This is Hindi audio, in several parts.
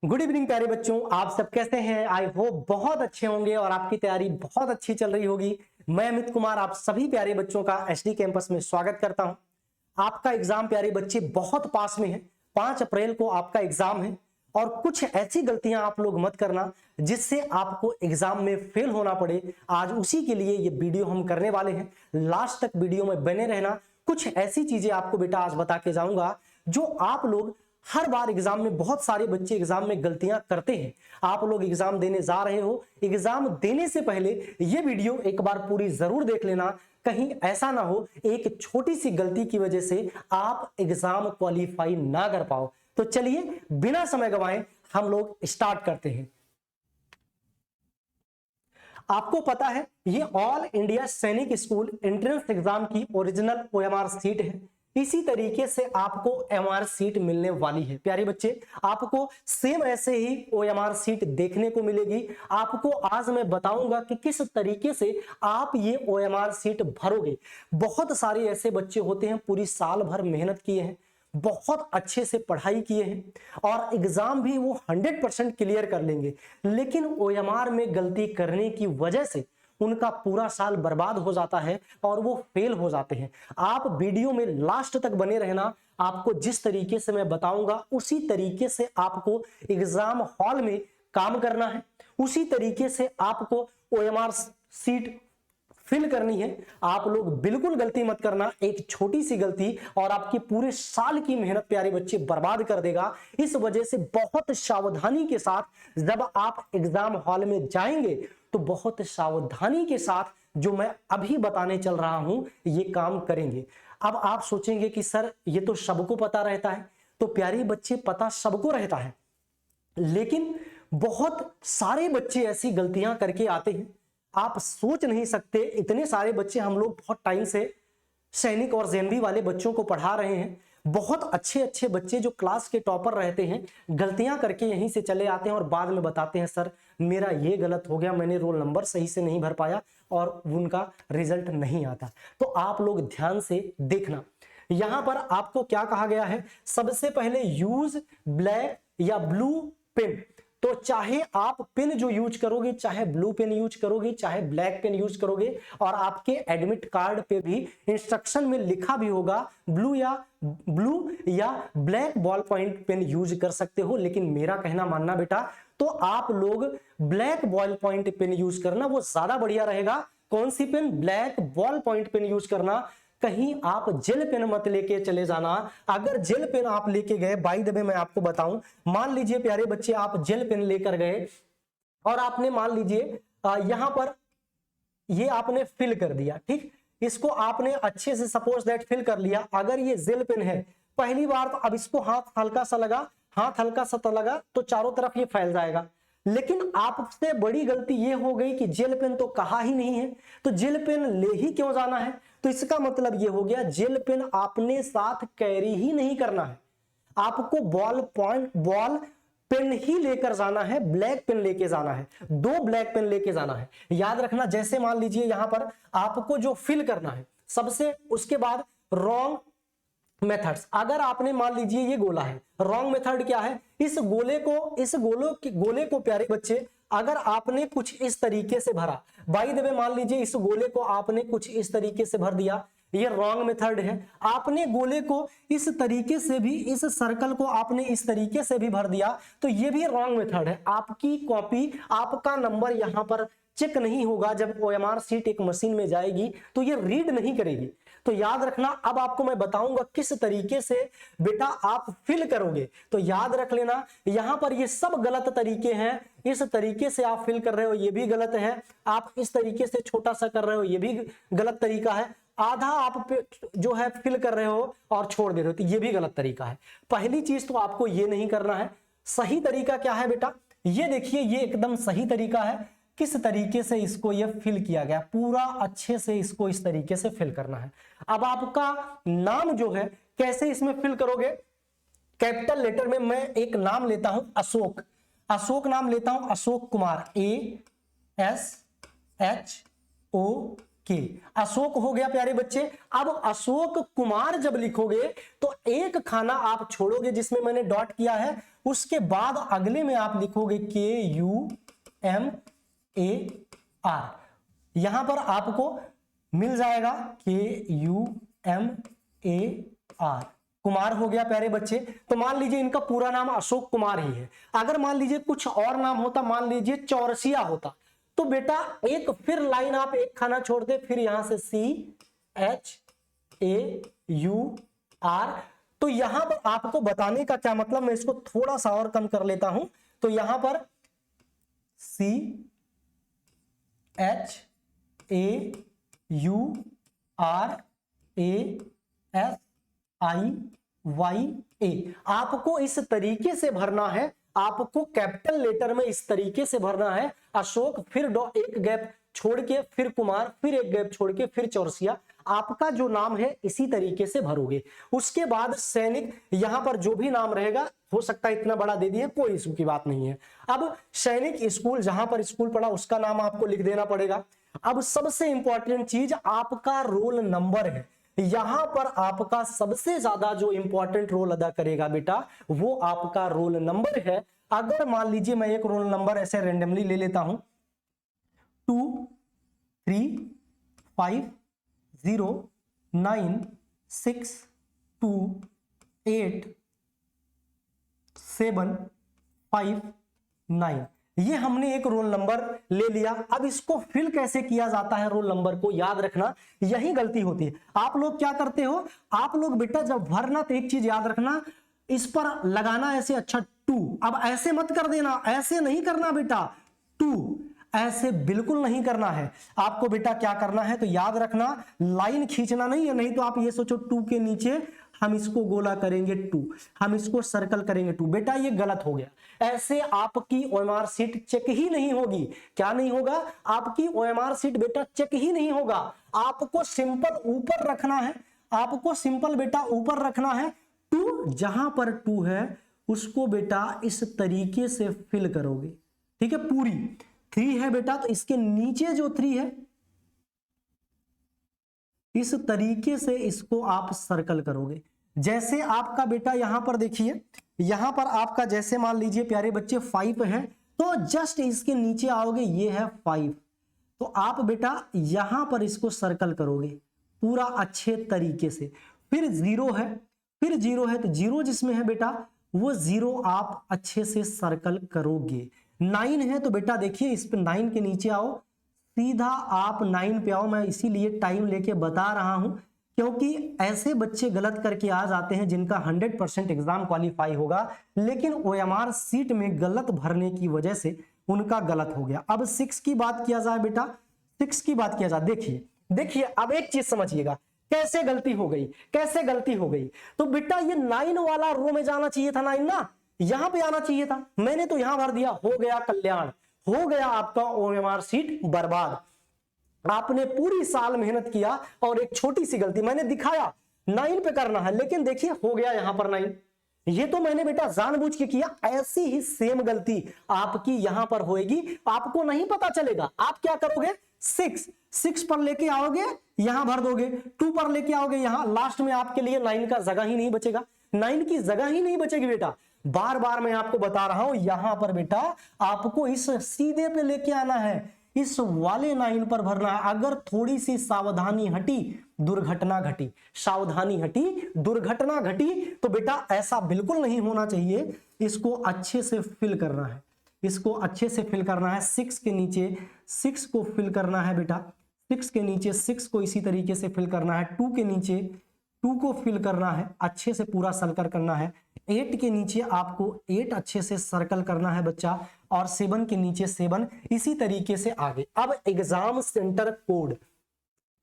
गुड इवनिंग प्यारे बच्चों, आप सब कैसे हैं? आई होप बहुत अच्छे होंगे और आपकी तैयारी बहुत अच्छी चल रही होगी। मैं अमित कुमार आप सभी प्यारे बच्चों का एसडी कैंपस में स्वागत करता हूं। आपका एग्जाम प्यारे बच्चे बहुत पास में है। 5 अप्रैल को आपका एग्जाम है और कुछ ऐसी गलतियां आप लोग मत करना जिससे आपको एग्जाम में फेल होना पड़े। आज उसी के लिए ये वीडियो हम करने वाले हैं। लास्ट तक वीडियो में बने रहना। कुछ ऐसी चीजें आपको बेटा आज बता के जाऊंगा जो आप लोग हर बार एग्जाम में, बहुत सारे बच्चे एग्जाम में गलतियां करते हैं। आप लोग एग्जाम देने जा रहे हो, एग्जाम देने से पहले ये वीडियो एक बार पूरी जरूर देख लेना। कहीं ऐसा ना हो एक छोटी सी गलती की वजह से आप एग्जाम क्वालिफाई ना कर पाओ। तो चलिए बिना समय गवाए हम लोग स्टार्ट करते हैं। आपको पता है ये ऑल इंडिया सैनिक स्कूल एंट्रेंस एग्जाम की ओरिजिनल ओएमआर सीट है। इसी तरीके से आपको एमआर सीट मिलने वाली है। प्यारे बच्चे, आपको सेम ऐसे ही ओएमआर सीट देखने को मिलेगी। आपको आज मैं बताऊंगा कि किस तरीके से आप ये ओएमआर सीट भरोगे। बहुत सारे ऐसे बच्चे होते हैं पूरी साल भर मेहनत किए हैं, बहुत अच्छे से पढ़ाई किए हैं और एग्जाम भी वो 100% क्लियर कर लेंगे, लेकिन ओएमआर में गलती करने की वजह से उनका पूरा साल बर्बाद हो जाता है और वो फेल हो जाते हैं। आप वीडियो में लास्ट तक बने रहना। आपको जिस तरीके से मैं बताऊंगा उसी तरीके से आपको एग्जाम हॉल में काम करना है, उसी तरीके से आपको ओएमआर सीट फिल करनी है। आप लोग बिल्कुल गलती मत करना। एक छोटी सी गलती और आपकी पूरे साल की मेहनत प्यारे बच्चे बर्बाद कर देगा। इस वजह से बहुत सावधानी के साथ जब आप एग्जाम हॉल में जाएंगे तो बहुत सावधानी के साथ जो मैं अभी बताने चल रहा हूं ये काम करेंगे। अब आप सोचेंगे कि सर ये तो सबको पता रहता है। तो प्यारे बच्चे, पता सबको रहता है, लेकिन बहुत सारे बच्चे ऐसी गलतियां करके आते हैं। आप सोच नहीं सकते, इतने सारे बच्चे हम लोग बहुत टाइम से सैनिक और जेएनवी वाले बच्चों को पढ़ा रहे हैं। बहुत अच्छे अच्छे बच्चे जो क्लास के टॉपर रहते हैं गलतियां करके यहीं से चले आते हैं और बाद में बताते हैं सर मेरा ये गलत हो गया, मैंने रोल नंबर सही से नहीं भर पाया और उनका रिजल्ट नहीं आता। तो आप लोग ध्यान से देखना। यहां पर आपको क्या कहा गया है, सबसे पहले यूज ब्लैक या ब्लू पेन। तो चाहे आप पेन जो यूज करोगे, चाहे ब्लू पेन यूज करोगे, चाहे ब्लैक पेन यूज करोगे, और आपके एडमिट कार्ड पे भी इंस्ट्रक्शन में लिखा भी होगा ब्लू या black ball point pen use कर सकते हो। लेकिन मेरा कहना मानना बेटा, तो आप लोग black ball point pen use करना, वो ज्यादा बढ़िया रहेगा। कौन सी pen? Black ball point pen use करना। कहीं आप जेल पेन मत लेके चले जाना। अगर जेल पेन आप लेके गए, बाय द वे मैं आपको बताऊं, मान लीजिए प्यारे बच्चे आप जेल पेन लेकर गए और आपने मान लीजिए यहां पर ये आपने फिल कर दिया, ठीक, इसको आपने अच्छे से सपोज दैट फिल कर लिया। अगर ये जेल पेन है पहली बार, तो अब इसको हाथ हल्का सा लगा, हाथ हल्का सा तो लगा तो चारों तरफ ये फैल जाएगा। लेकिन आपसे बड़ी गलती ये हो गई कि जेल पेन तो कहा ही नहीं है, तो जेल पेन ले ही क्यों जाना है? तो इसका मतलब ये हो गया जेल पेन आपने साथ कैरी ही नहीं करना है। आपको बॉल पेन ही लेकर जाना है, ब्लैक पेन लेके जाना है, 2 ब्लैक पेन लेके जाना है। याद रखना, जैसे मान लीजिए यहां पर आपको जो फिल करना है सबसे, उसके बाद रॉन्ग मेथड्स। अगर आपने मान लीजिए ये गोला है, रॉन्ग मेथड क्या है? इस गोले को प्यारे बच्चे अगर आपने कुछ इस तरीके से भरा, बाय द वे मान लीजिए इस गोले को आपने कुछ इस तरीके से भर दिया, ये रॉन्ग मेथड है। आपने गोले को इस तरीके से भी, इस सर्कल को आपने इस तरीके से भी भर दिया, तो ये भी रॉन्ग मेथड है। आपकी कॉपी, आपका नंबर यहां पर चेक नहीं होगा। जब ओएमआर सीट एक मशीन में जाएगी तो ये रीड नहीं करेगी। तो याद रखना, अब आपको मैं बताऊंगा किस तरीके से बेटा आप फिल करोगे। तो याद रख लेना, यहां पर ये सब गलत तरीके हैं। इस तरीके से आप फिल कर रहे हो, ये भी गलत है। आप इस तरीके से छोटा सा कर रहे हो, ये भी गलत तरीका है। आधा आप जो है फिल कर रहे हो और छोड़ दे रहे हो, तो ये भी गलत तरीका है। पहली चीज तो आपको ये नहीं करना है। सही तरीका क्या है बेटा? ये देखिए, ये एकदम सही तरीका है। किस तरीके से इसको ये फिल किया गया, पूरा अच्छे से इसको इस तरीके से फिल करना है। अब आपका नाम जो है कैसे इसमें फिल करोगे? कैपिटल लेटर में मैं एक नाम लेता हूं, अशोक। नाम लेता हूं, अशोक कुमार, ASHOK के। अशोक हो गया प्यारे बच्चे। अब अशोक कुमार जब लिखोगे तो एक खाना आप छोड़ोगे जिसमें मैंने डॉट किया है, उसके बाद अगले में आप लिखोगे KUMAR। यहां पर आपको मिल जाएगा KUMAR, कुमार हो गया प्यारे बच्चे। तो मान लीजिए इनका पूरा नाम अशोक कुमार ही है। अगर मान लीजिए कुछ और नाम होता, मान लीजिए चौरसिया होता, तो बेटा एक फिर लाइन आप एक खाना छोड़ते, फिर यहां से CHAUR। तो यहां पर आपको बताने का क्या मतलब, मैं इसको थोड़ा सा और कम कर लेता हूं। तो यहां पर CHAURASIYA आपको इस तरीके से भरना है, आपको कैपिटल लेटर में इस तरीके से भरना है। अशोक, फिर एक गैप छोड़ के फिर कुमार, फिर एक गैप छोड़ के फिर चौरसिया। आपका जो नाम है इसी तरीके से भरोगे। उसके बाद सैनिक, यहां पर जो भी नाम रहेगा, हो सकता है इतना बड़ा दे दिए, कोई इशू की बात नहीं है। अब सैनिक स्कूल, जहां पर स्कूल पढ़ा उसका नाम आपको लिख देना पड़ेगा। अब सबसे इंपॉर्टेंट चीज आपका रोल नंबर है। यहां पर आपका सबसे ज्यादा जो इंपॉर्टेंट रोल अदा करेगा बेटा, वो आपका रोल नंबर है। अगर मान लीजिए मैं एक रोल नंबर ऐसे रेंडमली ले लेता हूं, 235009628759, ये हमने एक रोल नंबर ले लिया। अब इसको फिल कैसे किया जाता है, रोल नंबर को याद रखना, यही गलती होती है। आप लोग क्या करते हो, आप लोग बेटा जब भरना तो एक चीज याद रखना, इस पर लगाना ऐसे, अच्छा 2, अब ऐसे मत कर देना, ऐसे नहीं करना बेटा, 2 ऐसे बिल्कुल नहीं करना है आपको बेटा। क्या करना है तो याद रखना, लाइन खींचना नहीं है, नहीं तो आप ये सोचो 2 के नीचे हम इसको गोला करेंगे 2, हम इसको सर्कल करेंगे 2, बेटा ये गलत हो गया। ऐसे आपकी ओएमआर सीट चेक ही नहीं होगी। क्या नहीं होगा, आपकी ओएमआर सीट बेटा चेक ही नहीं होगा। आपको सिंपल ऊपर रखना है, आपको सिंपल बेटा ऊपर रखना है 2, जहां पर 2 है उसको बेटा इस तरीके से फिल करोगे, ठीक है। पूरी 3 है बेटा, तो इसके नीचे जो 3 है इस तरीके से इसको आप सर्कल करोगे। जैसे आपका बेटा यहां पर देखिए, यहां पर आपका जैसे मान लीजिए प्यारे बच्चे 5 है, तो जस्ट इसके नीचे आओगे, ये है 5, तो आप बेटा यहां पर इसको सर्कल करोगे पूरा अच्छे तरीके से। फिर 0 है, फिर 0 है, तो 0 जिसमें है बेटा वो 0 आप अच्छे से सर्कल करोगे। 9 है तो बेटा देखिए इस पे 9 के नीचे आओ, सीधा आप 9 पे आओ। मैं इसीलिए टाइम लेके बता रहा हूं क्योंकि ऐसे बच्चे गलत करके आ जाते हैं जिनका 100% एग्जाम क्वालिफाई होगा, लेकिन ओएमआर सीट में गलत भरने की वजह से उनका गलत हो गया। अब 6 की बात किया जाए बेटा, 6 की बात किया जाए, देखिए अब एक चीज समझिएगा, कैसे गलती हो गई, कैसे गलती हो गई। तो बेटा ये 9 वाला रो में जाना चाहिए था, 9 ना यहां पे आना चाहिए था, मैंने तो यहां भर दिया, हो गया कल्याण, हो गया आपका ओएमआर सीट बर्बाद। आपने पूरी साल मेहनत किया और एक छोटी सी गलती मैंने दिखाया 9 पे करना है, लेकिन देखिए हो गया यहां पर 9। ये तो मैंने बेटा जानबूझ के किया। ऐसी ही सेम गलती आपकी यहां पर होएगी, आपको नहीं पता चलेगा। आप क्या करोगे, 6 पर लेके आओगे, यहां भर दोगे, 2 पर लेके आओगे, यहां लास्ट में आपके लिए 9 का जगह ही नहीं बचेगा, 9 की जगह ही नहीं बचेगी बेटा। बार बार मैं आपको बता रहा हूं, यहां पर बेटा आपको इस सीधे पे लेके आना है, इस वाले 9 पर भरना है। अगर थोड़ी सी सावधानी हटी दुर्घटना घटी, सावधानी हटी दुर्घटना घटी, तो बेटा ऐसा बिल्कुल नहीं होना चाहिए। इसको अच्छे से फिल करना है, इसको अच्छे से फिल करना है। 6 के नीचे 6 को फिल करना है बेटा, 6 के नीचे 6 को इसी तरीके से फिल करना है। 2 के नीचे 2 को फिल करना है, अच्छे से पूरा सर्कल करना है। 8 के नीचे आपको 8 अच्छे से सर्कल करना है बच्चा, और 7 के नीचे 7, इसी तरीके से आगे। अब एग्जाम सेंटर कोड,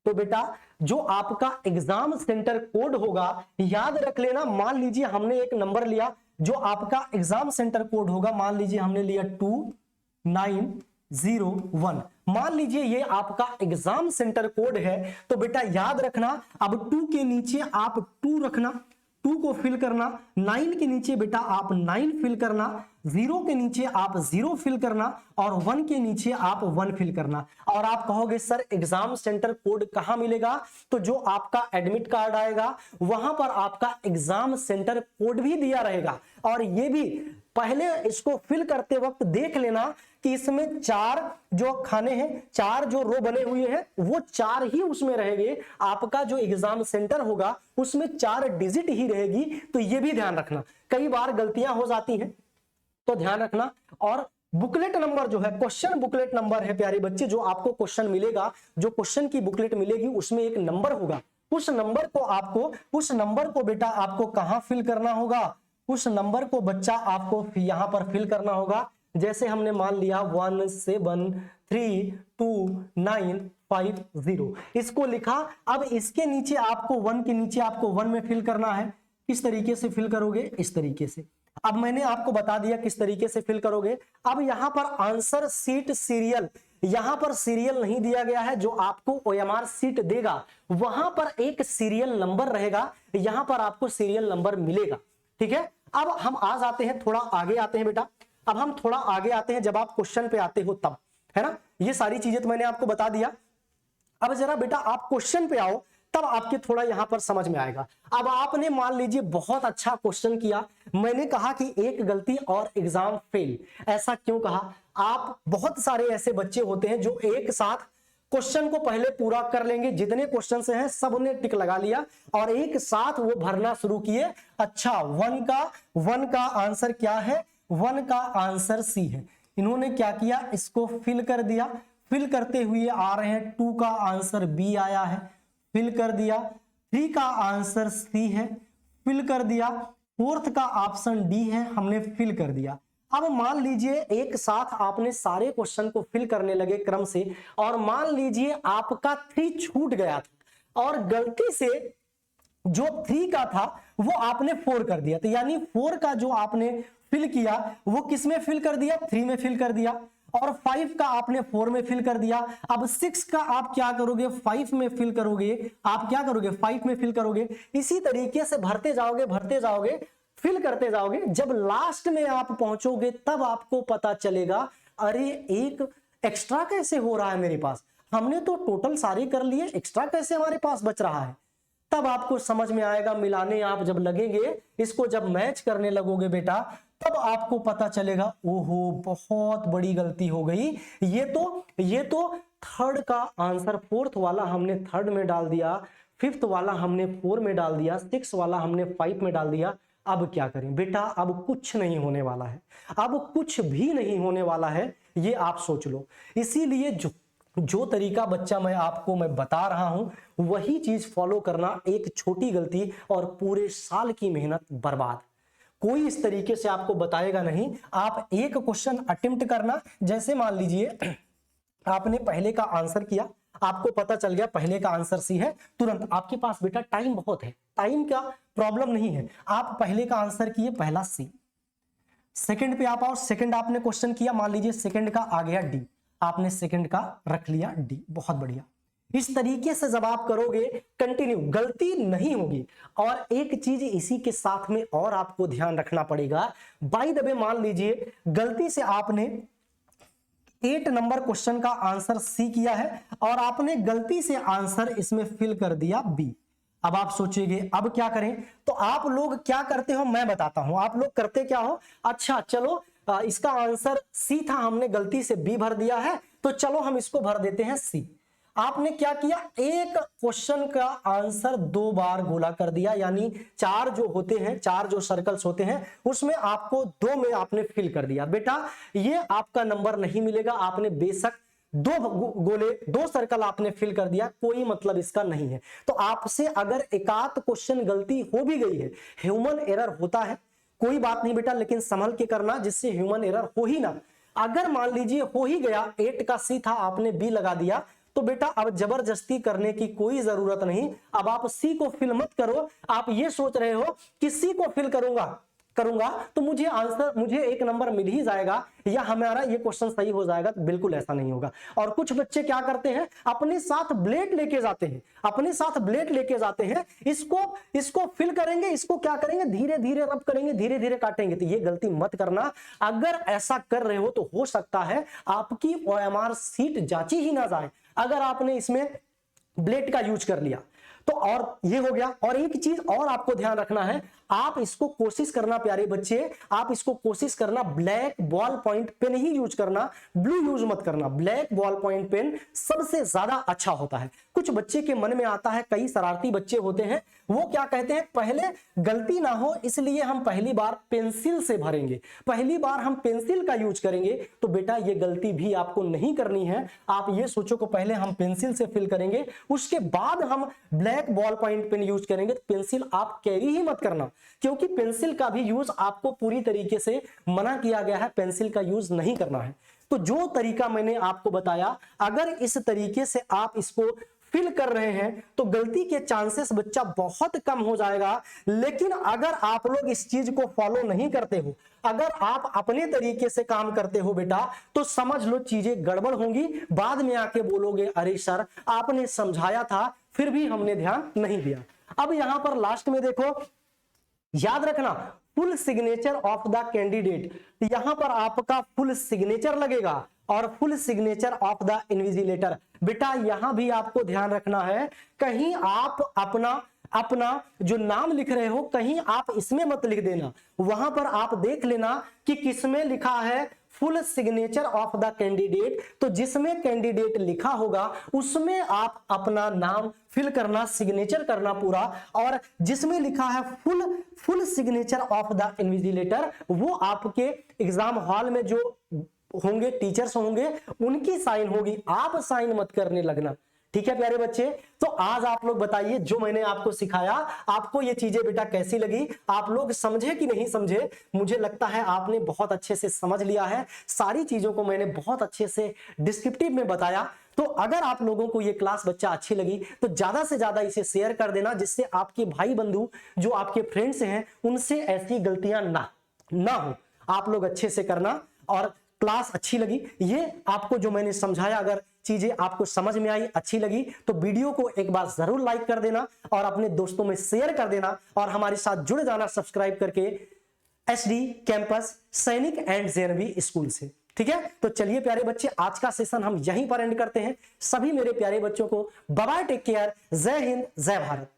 तो बेटा जो आपका एग्जाम सेंटर कोड होगा याद रख लेना। मान लीजिए हमने एक नंबर लिया, जो आपका एग्जाम सेंटर कोड होगा, मान लीजिए हमने लिया 2901, मान लीजिए ये आपका एग्जाम सेंटर कोड है। तो बेटा याद रखना, अब 2 के नीचे आप 2 रखना, 2 को फिल करना, 9 के नीचे बेटा आप 9 फिल करना, 0 के नीचे आप 0 फिल करना और 1 के नीचे आप 1 फिल करना। और आप कहोगे सर एग्जाम सेंटर कोड कहां मिलेगा? तो जो आपका एडमिट कार्ड आएगा वहां पर आपका एग्जाम सेंटर कोड भी दिया रहेगा। और ये भी पहले इसको फिल करते वक्त देख लेना कि इसमें 4 जो खाने हैं, 4 जो रो बने हुए हैं वो 4 ही उसमें रहेंगे। आपका जो एग्जाम सेंटर होगा उसमें 4 डिजिट ही रहेगी। तो ये भी ध्यान रखना, कई बार गलतियां हो जाती हैं तो ध्यान रखना। और बुकलेट नंबर जो है, क्वेश्चन बुकलेट नंबर है प्यारे बच्चे, जो आपको क्वेश्चन मिलेगा, जो क्वेश्चन की बुकलेट मिलेगी उसमें एक नंबर होगा। उस नंबर को बेटा आपको कहां फिल करना होगा? उस नंबर को बच्चा आपको यहां पर फिल करना होगा। जैसे हमने मान लिया 1732950 इसको लिखा। अब इसके नीचे आपको 1 के नीचे आपको 1 में फिल करना है। किस तरीके से फिल करोगे? इस तरीके से। अब मैंने आपको बता दिया किस तरीके से फिल करोगे। अब यहां पर आंसर सीट सीरियल, यहां पर सीरियल नहीं दिया गया है। जो आपको ओएमआर सीट देगा वहां पर एक सीरियल नंबर रहेगा, यहां पर आपको सीरियल नंबर मिलेगा। ठीक है, अब हम आ जाते हैं, थोड़ा आगे आते हैं बेटा। अब हम थोड़ा आगे आते हैं, जब आप क्वेश्चन पे आते हो तब, है ना। ये सारी चीजें तो मैंने आपको बता दिया। अब जरा बेटा आप क्वेश्चन पे आओ, तब आपके थोड़ा यहां पर समझ में आएगा। अब आपने मान लीजिए बहुत अच्छा क्वेश्चन किया, मैंने कहा कि एक गलती और एग्जाम फेल। ऐसा क्यों कहा? आप बहुत सारे ऐसे बच्चे होते हैं जो एक साथ क्वेश्चन को पहले पूरा कर लेंगे, जितने क्वेश्चन से हैं सब ने टिक लगा लिया और एक साथ वो भरना शुरू किए। अच्छा, 1 का आंसर क्या है? 1 का आंसर सी है। इन्होंने क्या किया? इसको फिल कर दिया। फिल करते हुए आ रहे हैं, 2 का आंसर बी आया है, फिल कर दिया। 3 का आंसर सी है, फिल कर दिया। 4th का ऑप्शन डी है, हमने फिल कर दिया। अब मान लीजिए एक साथ आपने सारे क्वेश्चन को फिल करने लगे क्रम से, और मान लीजिए आपका 3 छूट गया था और गलती से जो 3 का था वो आपने 4 कर दिया। तो यानी 4 का जो आपने फिल किया वो किस में फिल कर दिया? 3 में फिल कर दिया। और 5 का आपने 4 में फिल कर दिया। अब 6 का आप क्या करोगे? 5 में फिल करोगे। आप क्या करोगे? 5 में फिल करोगे। इसी तरीके से भरते जाओगे, फिल करते जाओगे। जब लास्ट में आप पहुंचोगे तब आपको पता चलेगा, अरे एक एक्स्ट्रा कैसे हो रहा है मेरे पास? हमने तो टोटल सारे कर लिए, एक्स्ट्रा कैसे हमारे पास बच रहा है? तब आपको समझ में आएगा। मिलाने आप जब लगेंगे, इसको जब मैच करने लगोगे बेटा, तब आपको पता चलेगा, ओहो बहुत बड़ी गलती हो गई। ये तो 3rd का आंसर, 4th वाला हमने 3rd में डाल दिया, 5th वाला हमने 4 में डाल दिया, 6 वाला हमने 5 में डाल दिया। अब क्या करें बेटा? अब कुछ नहीं होने वाला है, अब कुछ भी नहीं होने वाला है, ये आप सोच लो। इसीलिए जो तरीका बच्चा मैं बता रहा हूं वही चीज फॉलो करना। एक छोटी गलती और पूरे साल की मेहनत बर्बाद। कोई इस तरीके से आपको बताएगा नहीं। आप एक क्वेश्चन अटेम्प्ट करना। जैसे मान लीजिए आपने पहले का आंसर किया, आपको पता चल गया पहले का आंसर सी है, तुरंत आपके पास बेटा टाइम बहुत है, टाइम का प्रॉब्लम नहीं है। आप पहले का आंसर किए, पहला सी। सेकंड पे आप आओ, सेकंड आपने क्वेश्चन किया, मान लीजिए सेकंड का आ गया डी, आपने सेकंड का रख लिया डी, बहुत बढ़िया। इस तरीके से जब आप करोगे कंटिन्यू, गलती नहीं होगी। और एक चीज इसी के साथ में और आपको ध्यान रखना पड़ेगा। बाय द वे मान लीजिए गलती से आपने 8 नंबर क्वेश्चन का आंसर सी किया है और आपने गलती से आंसर इसमें फिल कर दिया बी। अब आप सोचिए अब क्या करें? तो आप लोग क्या करते हो मैं बताता हूं। आप लोग करते क्या हो? अच्छा चलो इसका आंसर सी था, हमने गलती से बी भर दिया है, तो चलो हम इसको भर देते हैं सी। आपने क्या किया? एक क्वेश्चन का आंसर 2 बार गोला कर दिया, यानी 4 जो होते हैं, 4 जो सर्कल्स होते हैं उसमें आपको 2 में आपने फिल कर दिया। बेटा ये आपका नंबर नहीं मिलेगा। आपने बेशक 2 गोले, 2 सर्कल आपने फिल कर दिया, कोई मतलब इसका नहीं है। तो आपसे अगर एकाध क्वेश्चन गलती हो भी गई है, ह्यूमन एरर होता है, कोई बात नहीं बेटा, लेकिन संभल के करना जिससे ह्यूमन एरर हो ही ना। अगर मान लीजिए हो ही गया, 8 का सी था आपने बी लगा दिया, तो बेटा अब जबरदस्ती करने की कोई जरूरत नहीं। अब आप सी को फिल मत करो। आप ये सोच रहे हो कि सी को फिल करूंगा करूंगा तो मुझे आंसर, मुझे एक नंबर मिल ही जाएगा या हमारा ये क्वेश्चन सही हो जाएगा, तो बिल्कुल ऐसा नहीं होगा। और कुछ बच्चे क्या करते हैं, अपने साथ ब्लेड लेके जाते हैं, अपने साथ ब्लेड लेके जाते हैं, इसको फिल करेंगे, इसको क्या करेंगे, धीरे धीरे रब करेंगे, धीरे धीरे काटेंगे। तो ये गलती मत करना। अगर ऐसा कर रहे हो तो हो सकता है आपकी OMR सीट जांची ही ना जाए अगर आपने इसमें ब्लेड का यूज कर लिया तो। और ये हो गया। और एक चीज और आपको ध्यान रखना है, आप इसको कोशिश करना प्यारे बच्चे, आप इसको कोशिश करना ब्लैक बॉल पॉइंट पेन ही यूज करना, ब्लू यूज मत करना। ब्लैक बॉल पॉइंट पेन सबसे ज्यादा अच्छा होता है। कुछ बच्चे के मन में आता है, कई शरारती बच्चे होते हैं, वो क्या कहते हैं, पहले गलती ना हो इसलिए हम पहली बार पेंसिल से भरेंगे, पहली बार हम पेंसिल का यूज करेंगे। तो बेटा ये गलती भी आपको नहीं करनी है। आप ये सोचो कि पहले हम पेंसिल से फिल करेंगे, उसके बाद हम black ball point pen use करेंगे। तो पेंसिल आप कैरी ही मत करना, क्योंकि पेंसिल का भी यूज आपको पूरी तरीके से मना किया गया है, पेंसिल का यूज नहीं करना है। तो जो तरीका मैंने आपको बताया, अगर इस तरीके से आप इसको फिल कर रहे हैं तो गलती के चांसेस बच्चा बहुत कम हो जाएगा। लेकिन अगर आप लोग इस चीज को फॉलो नहीं करते हो, अगर आप अपने तरीके से काम करते हो बेटा, तो समझ लो चीजें गड़बड़ होंगी। बाद में आके बोलोगे अरे सर आपने समझाया था फिर भी हमने ध्यान नहीं दिया। अब यहां पर लास्ट में देखो, याद रखना full signature of the candidate, यहां पर आपका फुल सिग्नेचर लगेगा और full signature of the invigilator. बेटा यहां भी आपको ध्यान रखना है, कहीं आप अपना जो नाम लिख रहे हो कहीं आप इसमें मत लिख देना, वहां पर आप देख लेना कि किसमें लिखा है full signature of the candidate. तो जिसमें कैंडिडेट लिखा होगा उसमें आप अपना नाम फिल करना, सिग्नेचर करना पूरा। और जिसमें लिखा है full signature of the invigilator, वो आपके एग्जाम हॉल में जो होंगे टीचर्स होंगे उनकी साइन होगी, आप साइन मत करने लगना। ठीक है प्यारे बच्चे, तो आज आप लोग बताइए जो मैंने आपको सिखाया, आपको ये चीजें बेटा कैसी लगी, आप लोग समझे कि नहीं समझे। मुझे लगता है आपने बहुत अच्छे से समझ लिया है, सारी चीजों को मैंने बहुत अच्छे से डिस्क्रिप्टिव में बताया। तो अगर आप लोगों को ये क्लास बच्चा अच्छी लगी तो ज्यादा से ज्यादा इसे शेयर कर देना, जिससे आपके भाई बंधु जो आपके फ्रेंड्स हैं उनसे ऐसी गलतियां ना हो। आप लोग अच्छे से करना। और क्लास अच्छी लगी, ये आपको जो मैंने समझाया, अगर चीजें आपको समझ में आई, अच्छी लगी, तो वीडियो को एक बार जरूर लाइक कर देना और अपने दोस्तों में शेयर कर देना और हमारे साथ जुड़ जाना सब्सक्राइब करके SD कैंपस सैनिक एंड JNV स्कूल से। ठीक है, तो चलिए प्यारे बच्चे आज का सेशन हम यहीं पर एंड करते हैं। सभी मेरे प्यारे बच्चों को बाय बाय, टेक केयर, जय हिंद जय भारत।